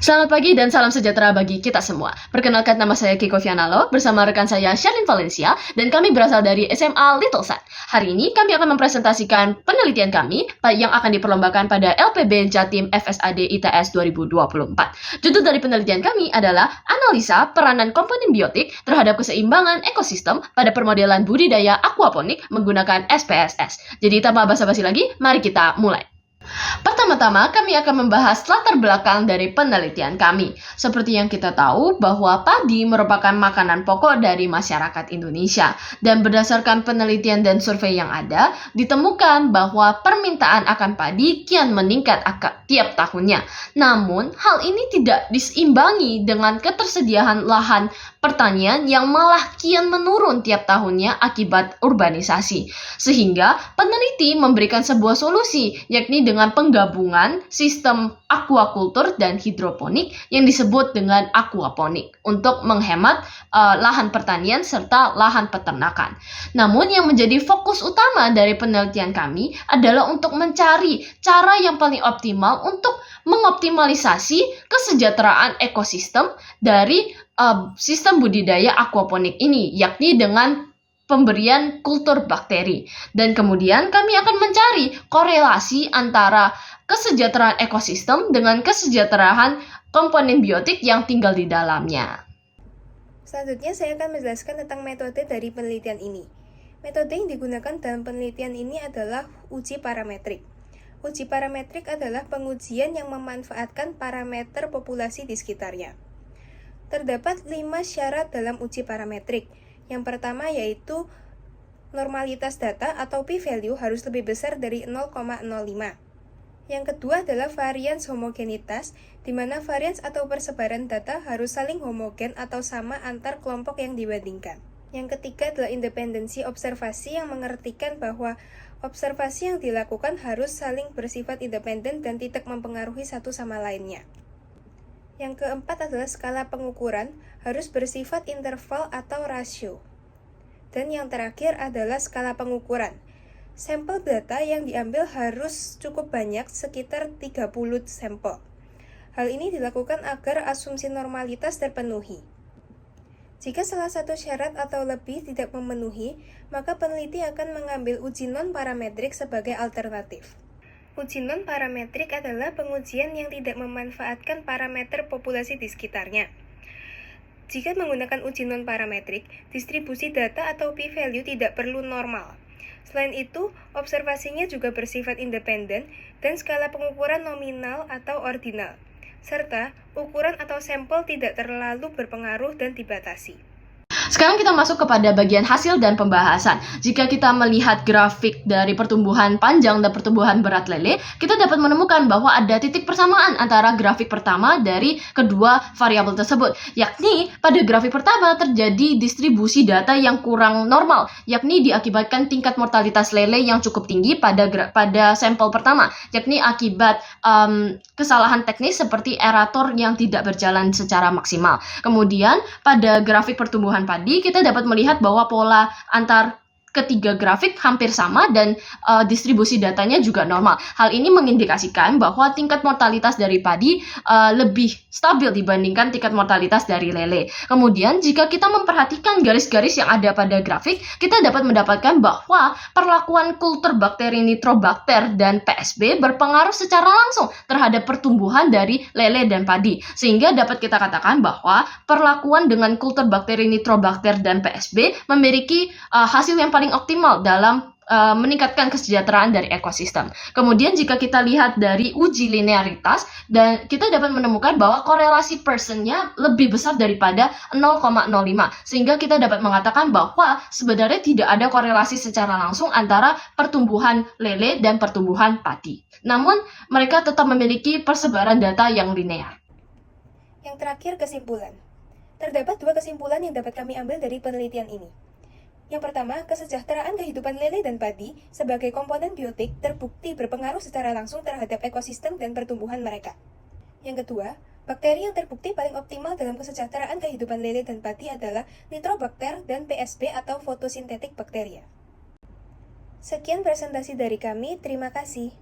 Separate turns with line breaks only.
Selamat pagi dan salam sejahtera bagi kita semua. Perkenalkan, nama saya Kiko Vianalo bersama rekan saya Sherlyn Valencia dan kami berasal dari SMA Little Sun. Hari ini kami akan mempresentasikan penelitian kami yang akan diperlombakan pada LPB Jatim FSAD ITS 2024. Judul dari penelitian kami adalah analisa peranan komponen biotik terhadap keseimbangan ekosistem pada permodelan budidaya aquaponik menggunakan SPSS. Jadi tanpa basa-basi lagi, mari kita mulai. Pertama-tama, kami akan membahas latar belakang dari penelitian kami. Seperti yang kita tahu bahwa padi merupakan makanan pokok dari masyarakat Indonesia. Dan berdasarkan penelitian dan survei yang ada, ditemukan bahwa permintaan akan padi kian meningkat tiap tahunnya. Namun, hal ini tidak diseimbangi dengan ketersediaan lahan pertanian yang malah kian menurun tiap tahunnya akibat urbanisasi. Sehingga peneliti memberikan sebuah solusi, yakni dengan penggabungan sistem aquaculture dan hidroponik yang disebut dengan aquaponik untuk menghemat lahan pertanian serta lahan peternakan. Namun yang menjadi fokus utama dari penelitian kami adalah untuk mencari cara yang paling optimal untuk mengoptimalisasi kesejahteraan ekosistem dari sistem budidaya aquaponik ini, yakni dengan pemberian kultur bakteri. Dan kemudian kami akan mencari korelasi antara kesejahteraan ekosistem dengan kesejahteraan komponen biotik yang tinggal di dalamnya.
Selanjutnya saya akan menjelaskan tentang metode dari penelitian ini. Metode yang digunakan dalam penelitian ini adalah uji parametrik. Uji parametrik adalah pengujian yang memanfaatkan parameter populasi di sekitarnya. Terdapat 5 syarat dalam uji parametrik. Yang pertama yaitu normalitas data atau p-value harus lebih besar dari 0,05. Yang kedua adalah varians homogenitas, di mana varians atau persebaran data harus saling homogen atau sama antar kelompok yang dibandingkan. Yang ketiga adalah independensi observasi, yang mengartikan bahwa observasi yang dilakukan harus saling bersifat independen dan tidak mempengaruhi satu sama lainnya. Yang keempat adalah skala pengukuran, harus bersifat interval atau rasio. Dan yang terakhir adalah skala pengukuran. Sampel data yang diambil harus cukup banyak, sekitar 30 sampel. Hal ini dilakukan agar asumsi normalitas terpenuhi. Jika salah satu syarat atau lebih tidak memenuhi, maka peneliti akan mengambil uji non-parametrik sebagai alternatif. Uji non-parametrik adalah pengujian yang tidak memanfaatkan parameter populasi di sekitarnya. Jika menggunakan uji non-parametrik, distribusi data atau p-value tidak perlu normal. Selain itu, observasinya juga bersifat independen dan skala pengukuran nominal atau ordinal, serta ukuran atau sampel tidak terlalu berpengaruh dan dibatasi.
Sekarang kita masuk kepada bagian hasil dan pembahasan. Jika kita melihat grafik dari pertumbuhan panjang dan pertumbuhan berat lele, kita dapat menemukan bahwa ada titik persamaan antara grafik pertama dari kedua variabel tersebut. Yakni pada grafik pertama terjadi distribusi data yang kurang normal, yakni diakibatkan tingkat mortalitas lele yang cukup tinggi pada sampel pertama, yakni akibat kesalahan teknis seperti aerator yang tidak berjalan secara maksimal. Kemudian pada grafik pertumbuhan padi, kita dapat melihat bahwa pola antar ketiga grafik hampir sama dan distribusi datanya juga normal. Hal ini mengindikasikan bahwa tingkat mortalitas dari padi lebih stabil dibandingkan tingkat mortalitas dari lele. Kemudian jika kita memperhatikan garis-garis yang ada pada grafik, kita dapat mendapatkan bahwa perlakuan kultur bakteri nitrobakter dan PSB berpengaruh secara langsung terhadap pertumbuhan dari lele dan padi. Sehingga dapat kita katakan bahwa perlakuan dengan kultur bakteri nitrobakter dan PSB memiliki hasil yang paling optimal dalam meningkatkan kesejahteraan dari ekosistem. Kemudian jika kita lihat dari uji linearitas, dan kita dapat menemukan bahwa korelasi Pearsonnya lebih besar daripada 0,05, sehingga kita dapat mengatakan bahwa sebenarnya tidak ada korelasi secara langsung antara pertumbuhan lele dan pertumbuhan padi. Namun mereka tetap memiliki persebaran data yang linear.
Yang terakhir, kesimpulan. Terdapat 2 kesimpulan yang dapat kami ambil dari penelitian ini. Yang pertama, kesejahteraan kehidupan lele dan padi sebagai komponen biotik terbukti berpengaruh secara langsung terhadap ekosistem dan pertumbuhan mereka. Yang kedua, bakteri yang terbukti paling optimal dalam kesejahteraan kehidupan lele dan padi adalah nitrobakter dan PSB atau fotosintetik bakteria. Sekian presentasi dari kami, terima kasih.